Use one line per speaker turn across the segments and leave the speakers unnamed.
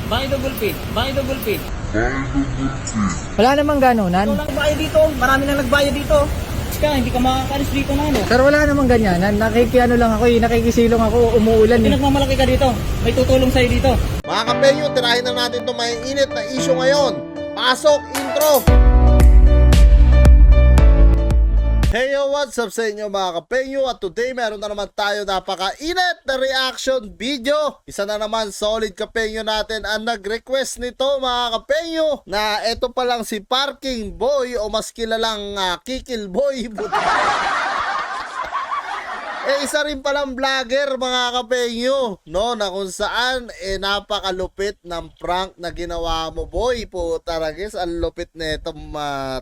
Bakit double pay? Bakit double pay?
Wala namang ganunan.
Ito lang nagbayad dito. Marami na nagbayad dito. Kaya hindi ka makakalis dito na ano.
Sir, wala namang ganyan. Nakikiano lang ako nakikisilong ako, umuulan eh.
Pinagmamalaki ka dito. May tutulong sa'yo dito.
Mga kapenyo, tirahin na natin itong may init na issue ngayon. Pasok, intro! Hey yo, what's up sa inyo mga kapenyo? At today meron na naman tayo napaka-init na reaction video. Isa na naman solid kapenyo natin ang nag-request nito mga kapenyo. Na eto pa lang si Parking Boy o mas kilalang Kikil Boy. Isa rin palang vlogger mga kapenyo, no, na kung saan napakalupit ng prank na ginawa mo boy. Puta ragis, ang lupit na itong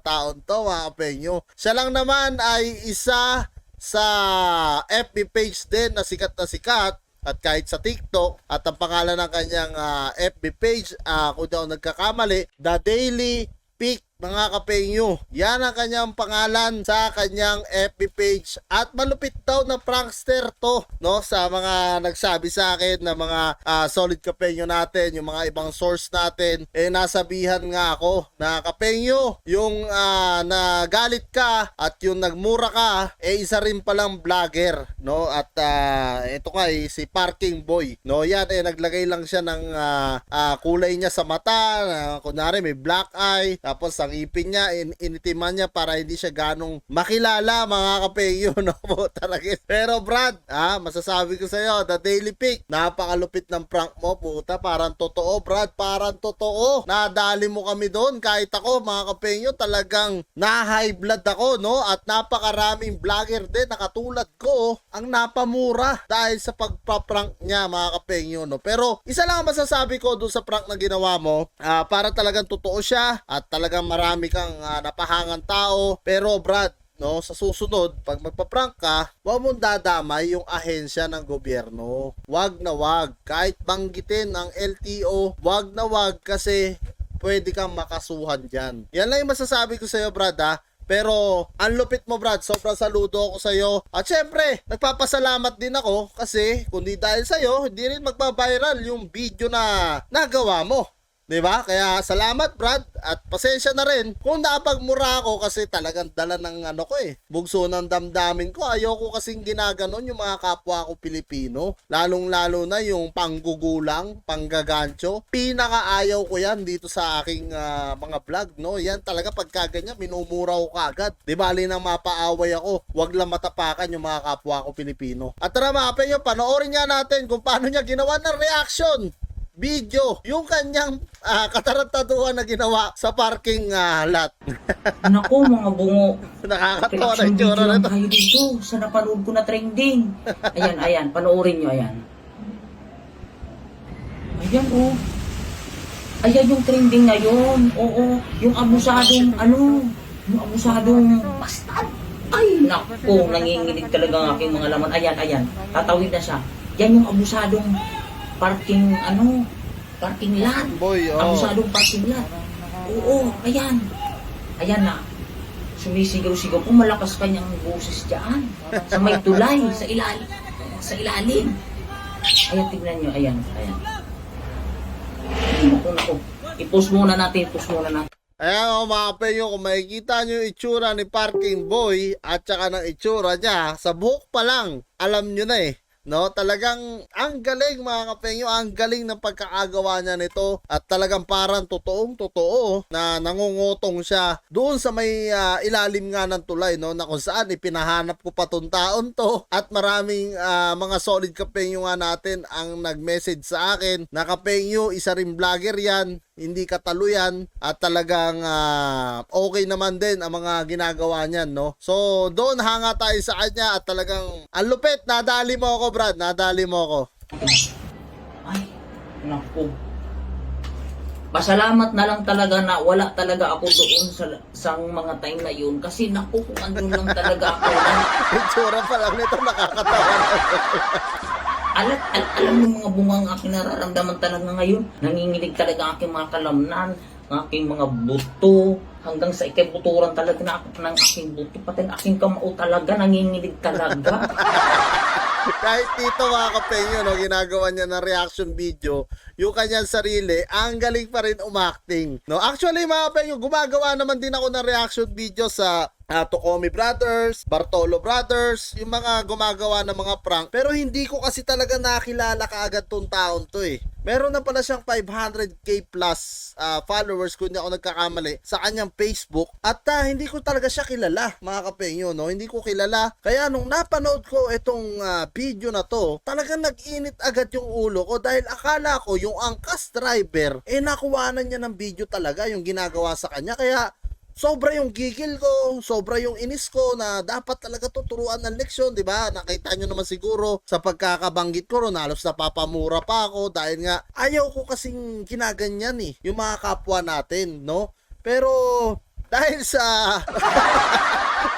taon to mga kapenyo. Siya lang naman ay isa sa FB page din na sikat at kahit sa TikTok, at ang pangalan ng kanyang FB page, kung di ako nagkakamali, The Daily Pick mga kapenyo. Yan ang kanyang pangalan sa kanyang FB page. At malupit daw na prankster to, no? Sa mga nagsabi sa akin na mga solid kapenyo natin, yung mga ibang source natin, nasabihan nga ako na kapenyo, yung nagalit ka at yung nagmura ka, isa rin palang vlogger, no? At ito nga si Parking Boy, no? Yan naglagay lang siya ng kulay niya sa mata, kunwari may black eye, tapos ang ipin niya, initiman niya para hindi siya ganong makilala mga kapenyo, no? Talaga. Pero Brad, masasabi ko sa'yo, The Daily Pick, napakalupit ng prank mo, puta, parang totoo Brad, parang totoo. Nadali mo kami doon, kahit ako mga kapenyo, talagang na-high blood ako, no? At napakaraming vlogger din na katulad ko, ang napamura dahil sa pagpa-prank niya mga kapenyo, no? Pero isa lang ang masasabi ko doon sa prank na ginawa mo, para talagang totoo siya at talagang marami kang napahangan tao. Pero Brad, no, sa susunod, pag magpa-prank ka, huwag mong dadamay yung ahensya ng gobyerno. Wag na wag. Kahit banggitin ang LTO, wag na wag kasi pwede kang makasuhan dyan. Yan lang yung masasabi ko sa'yo, Brad, Pero ang lupit mo Brad, sobrang saludo ako sa'yo. At syempre, nagpapasalamat din ako kasi kundi dahil sa'yo, hindi rin magpa-viral yung video na nagawa mo. Diba? Kaya salamat Brad at pasensya na rin kung napagmura ako kasi talagang dala ng bugso ng damdamin ko. Ayoko kasing ginaganon yung mga kapwa ko Pilipino, lalong-lalo na yung panggugulang, panggagancho. Pinakaayaw ko yan dito sa aking mga vlog, no? Yan talaga pagkaganyan, minumura ko kagad. Di bali nang mapaaway ako, wag lang matapakan yung mga kapwa ko Pilipino. At tara mga penyo, panoorin nga natin kung paano niya ginawa ng reaction video yung kanyang katarantaduhan na ginawa sa parking lot.
Naku, mga bungo.
Nakakatawa na yung tsura na ito.
Kayo dito sa napanood ko na trending. Ayan, panoorin nyo, ayan. Ayan, oh. Ayan yung trending ngayon. Oo, yung abusadong, yung abusadong bastard. Ay, naku, nanginginig talaga ang aking mga laman. Ayan, tatawid na siya. Yan yung abusadong parking lot.
Boy,
Abusadong parking lot. Oo, ayan na. Sumisigaw-sigaw po, malakas kanyang boses dyan. Sa may tulay, sa ilalim. Ayan, tignan nyo, ayan. Naku. I-post muna natin.
Ayan mga penyo, kung makikita nyo yung itsura ni Parking Boy at saka ng itsura niya, sa buhok pa lang, alam nyo na no, talagang ang galing mga kapenyo, ang galing ng pagkakagawa niya nito at talagang parang totoo na nangungutong siya doon sa may ilalim nga ng tulay, no, na kung saan ipinahanap ko pa tong taon to at maraming mga solid kapenyo nga natin ang nag-message sa akin na kapenyo, isa rin vlogger yan, hindi katalo yan at talagang okay naman din ang mga ginagawa niyan, no. So doon hanga tayo sa kanya at talagang ang lupit. Nadali mo ako Brad, nadali mo ako.
Ay, naku. Pasalamat na lang talaga na wala talaga ako doon sa mga time na yun kasi naku, kung andun lang talaga ako.
Itsura pa lang nito, nakakatawa.
Alam mo mga bungang aking nararamdaman talaga ngayon. Nanginginig talaga ang aking mga kalamnan, ang aking mga buto, hanggang sa ikibuturan talaga na ng aking buto, pati ang aking kamao talaga, nanginginig talaga.
Kahit dito mga kapengyo, no, ginagawa niya ng reaction video, yung kanyang sarili, ang galing pa rin umacting. No? Actually mga kapengyo, gumagawa naman din ako ng reaction video sa Tokomi Brothers, Bartolo Brothers, yung mga gumagawa ng mga prank. Pero hindi ko kasi talaga nakilala kaagad tong taon to eh. Meron na pala siyang 500k plus followers kung hindi ako nagkakamali sa kanyang Facebook. At hindi ko talaga siya kilala mga kapengyo, no? Hindi ko kilala. Kaya nung napanood ko itong video na to, talagang nag-init agad yung ulo ko dahil akala ko yung angkas driver, nakuhanan niya ng video talaga yung ginagawa sa kanya. Kaya sobra yung gigil ko, sobra yung inis ko na dapat talaga tuturuan ng leksyon, di ba? Nakita nyo naman siguro sa pagkakabanggit ko ron, halos napapamura pa ako dahil nga ayaw ko kasing ginaganyan eh, yung mga kapwa natin, no? Pero dahil sa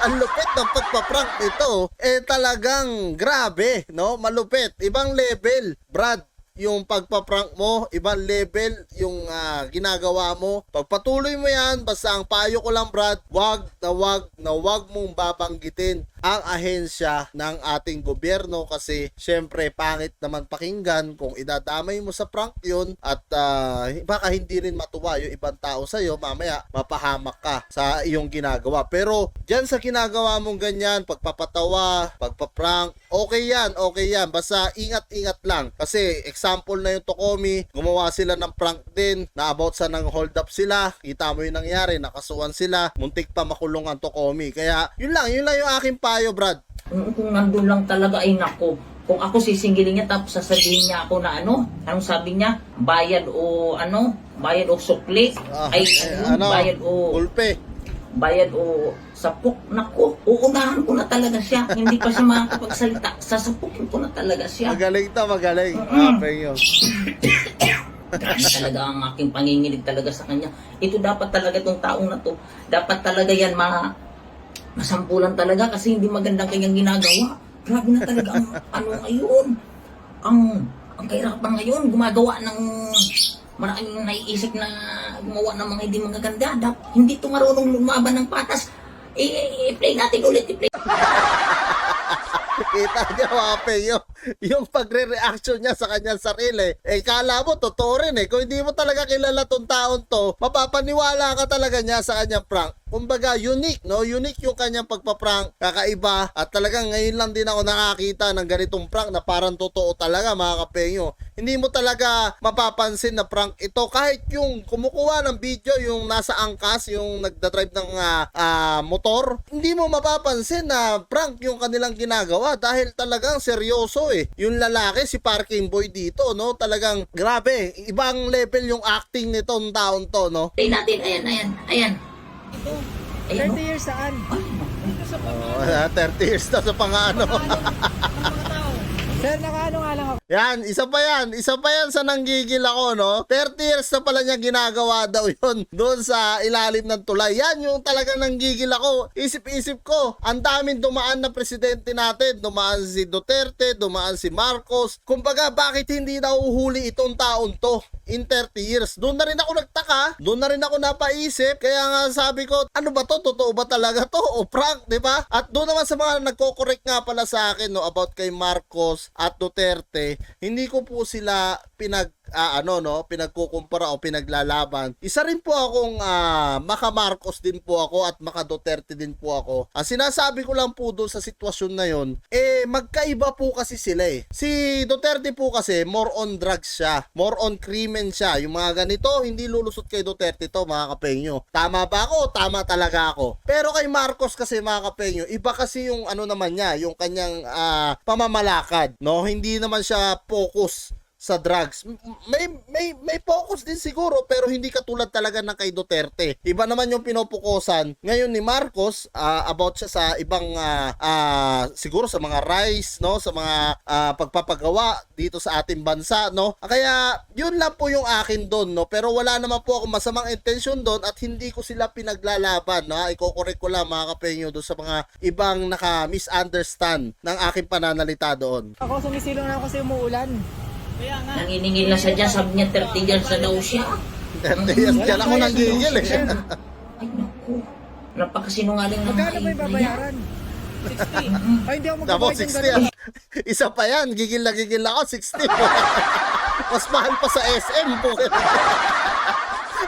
ang lupit ng pagpaprank nito, talagang grabe, no? Malupit, ibang level, Brad. Yung pagpaprank mo, ibang level yung ginagawa mo. Pagpatuloy mo yan, basta ang payo ko lang Brad, wag mong babanggitin ang ahensya ng ating gobyerno kasi syempre pangit naman pakinggan kung idadamay mo sa prank yun at baka hindi rin matuwa yung ibang tao sa'yo, mamaya mapahamak ka sa iyong ginagawa. Pero dyan sa ginagawa mong ganyan, pagpapatawa, pagpaprank, okay yan, basta ingat-ingat lang kasi example na yung Tokomi, gumawa sila ng prank din na about sa nang hold up sila, kita mo yung nangyari, nakasuhan sila, muntik pa makulong ang Tokomi. Kaya yun lang yung aking payo Brad.
Kung nandun lang talaga ay nako. Kung ako sisingilin niya tapos sasabihin niya ako na anong sabi niya? Bayad o sukli? Bayad o
Ulpe.
Bayad o sapok. Nako, uunahan ko na talaga siya. Hindi pa siya makakapagsalita. Sasapukin ko na talaga siya.
Magaling. Pengyo.
Grabe talaga ang aking panginginig talaga sa kanya. Ito dapat talaga itong taong na to. Dapat talaga yan masampulan talaga kasi hindi magandang kanyang ginagawa. Grabe na talaga ang ngayon. Ang kahirapan ngayon, gumagawa ng maraming naiisip na gumawa ng mga hindi magaganda. Hindi ito marunong lumaban ng patas. I-play natin ulit, i-play.
Kita niya mga Pengyo, yung pagre-reaction niya sa kanyang sarili, kala mo totoo rin eh. Kung hindi mo talaga kilala tong taon to, mapapaniwala ka talaga niya sa kanyang prank. Kumbaga, unique, no? Unique yung kanyang pagpaprank, kakaiba. At talagang ngayon lang din ako nakakita ng ganitong prank na parang totoo talaga mga kapengyo. Hindi mo talaga mapapansin na prank ito. Kahit yung kumukuha ng video, yung nasa angkas, yung nagdadrive ng motor, hindi mo mapapansin na prank yung kanilang ginagawa dahil talagang seryoso eh. Yung lalaki, si Parking Boy dito, no? Talagang grabe. Ibang level yung acting nitong taon to, no?
Play natin, ayan. Ayan,
30 years saan?
30 years na sa pangano.
Sir, nakaano nga lang ako.
Yan, isa pa yan sa nanggigil ako, no? 30 years na pala niya ginagawa daw yun doon sa ilalim ng tulay. Yan yung talagang nanggigil ako. Isip-isip ko, ang daming dumaan na presidente natin. Dumaan si Duterte, dumaan si Marcos. Kumbaga, bakit hindi nauhuli itong taon to in 30 years? Doon na rin ako nagtaka, doon na rin ako napaisip. Kaya nga sabi ko, ano ba to? Totoo ba talaga to? O prank, di ba? At doon naman sa mga nagko-correct nga pala sa akin, no, about kay Marcos at Duterte, hindi ko po sila pinagkukumpara o pinaglalaban. Isa rin po akong maka Marcos din po ako at maka Duterte din po ako. Ang sinasabi ko lang po doon sa sitwasyon na yon, magkaiba po kasi sila eh. Si Duterte po kasi more on drugs siya, more on krimen siya. Yung mga ganito, hindi lulusot kay Duterte to mga kapengyo. Tama ba ako? Tama talaga ako. Pero kay Marcos kasi mga kapengyo, iba kasi yung naman niya, yung kanyang pamamalakad, no? Hindi naman siya focus sa drugs. May focus din siguro pero hindi katulad talaga ng kay Duterte. Iba naman yung pinopokusan ngayon ni Marcos about siya sa ibang siguro sa mga rice, no, sa mga pagpapagawa dito sa ating bansa, no. Kaya yun lang po yung akin doon, no, pero wala naman po ako masamang intention doon at hindi ko sila pinaglalaban, no. Iko-correct ko lang mga kapengyo doon sa mga ibang naka-misunderstand ng aking pananalita doon.
Ako sumisilong na ako kasi umuulan.
Kaya nga.
nanginingil na siya dyan. Sabi niya 30 years na daw siya.
30 years dyan ako nanggigil eh.
Ay naku, napakasinungaling ng
Magkano ba yung babayaran?
60.
Ay, hindi ako
Tapos
magbabayad ng
60
ganun.
yan. Isa pa yan, gigil na ako, 60. Mas mahal pa sa SM po.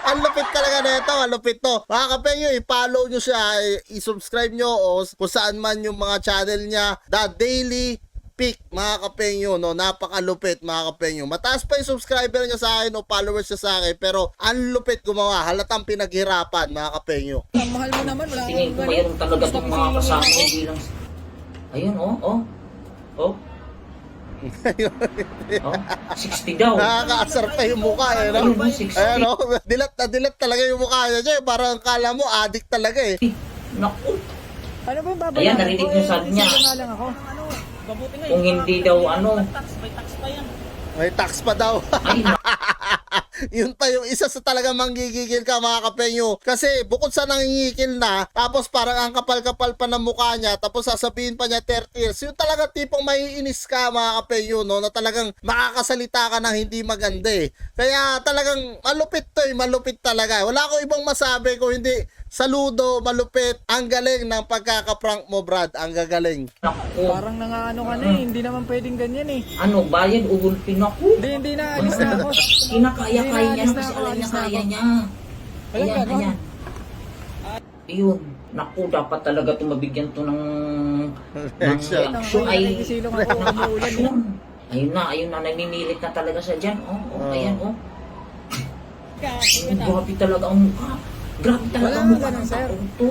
Ang lupit talaga nito, ang lupit to. Mga kapenyo, i-follow nyo siya, i-subscribe nyo o kung saan man yung mga channel niya. The Daily Pick, mga kapenyo, no? Napakalupit, mga kapenyo. Mataas pa yung subscriber niya sa akin o followers niya sa akin, pero ang lupit gumawa. Halatang pinaghirapan, mga kapenyo.
Ang mahal mo naman, wala
Tingin ko
akong
mayroon talaga itong mga kasama ko bilang... Ayun, oh. 60 daw.
Nakakaasar pa yung mukha, eh, no?
Ayun, 60.
Ayan, no? Dilat na dilat talaga yung mukha niya. Parang kala mo, addict talaga, eh.
Naku,
Ano ba yung babayaran
Ayan, narinig
ko?
niyo sabi niya.
Sino nga lang ako.
Ano, mabuti nga.
Kung hindi daw, ano.
May tax pa yan.
May tax pa daw.
Ay,
Yun pa yung isa sa talagang manggigigil ka, mga kapenyo. Kasi bukod sa nangingikil na, tapos parang ang kapal-kapal pa ng mukha niya, tapos sasabihin pa niya 30 years. Yung talaga tipong maiinis ka, mga kapenyo, no? Na talagang makakasalita ka ng hindi maganda, eh. Kaya talagang malupit to, eh. Malupit talaga. Wala akong ibang masabi kung hindi saludo, malupit. Ang galing ng pagkakaprank mo, Brad. Ang gagaling.
naku.
Parang nangaano ka na eh. Hindi naman pwedeng ganyan eh.
Ano, bayad, ugulpin ako.
Hindi na, alis na ako.
Kinakaya-kaya niya
Alis na
kasi
ako,
alam niya
alis na
kaya
ako.
niya.
Walang
Ayan,
ganon.
ayan. Ayun. Naku, dapat talaga tumabigyan to ng
Reaction.
reaction. Ay,
Nakikisilong ako,
ng
umuulan eh.
action. Ayun na, namimilit na talaga siya dyan. Ayan, Grabe talaga ang mukha. Grabe talaga ang mukha ng taong to.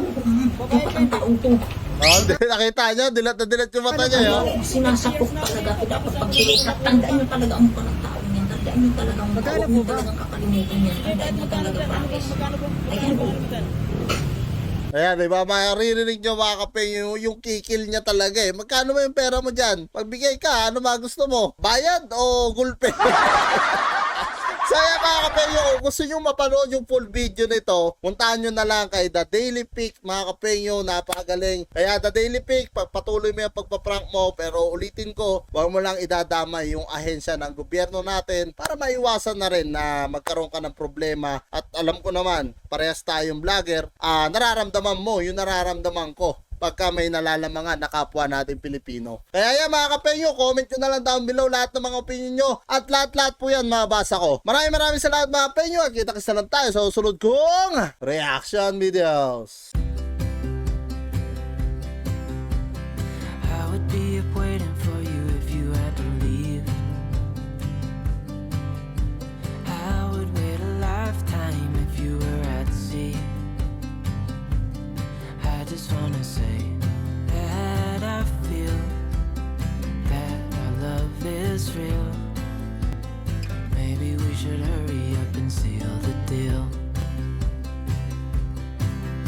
Dapat ang taong to.
Oh, nakita niya, dilat na dilat yung mata niya, yo.
Sinasakop talaga ito. Dapat pag tinikat, tandaan nyo talaga ang mukha ng taong yan. Tandaan nyo talaga ang mukha.
Magkano
Huwag
po
nyo
ba?
talagang kakalimutan yan. Tandaan nyo talaga, promise. Ayan,
Ayan, di ba? Maririnig nyo, mga kapenyo, yung kikil niya talaga, eh. Magkano ba yung pera mo dyan? Pagbigay ka, ano ba gusto mo? Bayad o gulpe? So, ayan, mga kapenyo, kung gusto nyo mapanood yung full video nito, puntahan nyo na lang kay The Daily Pick, mga kapenyo, napakagaling. Kaya The Daily Pick, pagpatuloy mo yung pagpaprank mo, pero ulitin ko, huwag mo lang idadamay yung ahensya ng gobyerno natin para maiwasan na rin na magkaroon ka ng problema. At alam ko naman, parehas tayong vlogger, nararamdaman mo yung nararamdaman ko pagka may nalalamangan na kapwa natin Pilipino. Kaya yan, mga kapenyo, comment nyo na lang down below lahat ng mga opinion nyo at lahat po yan mabasa ko. Maraming salamat, mga kapenyo, at kita-kits na lang tayo sa susunod kong reaction videos.
I would be a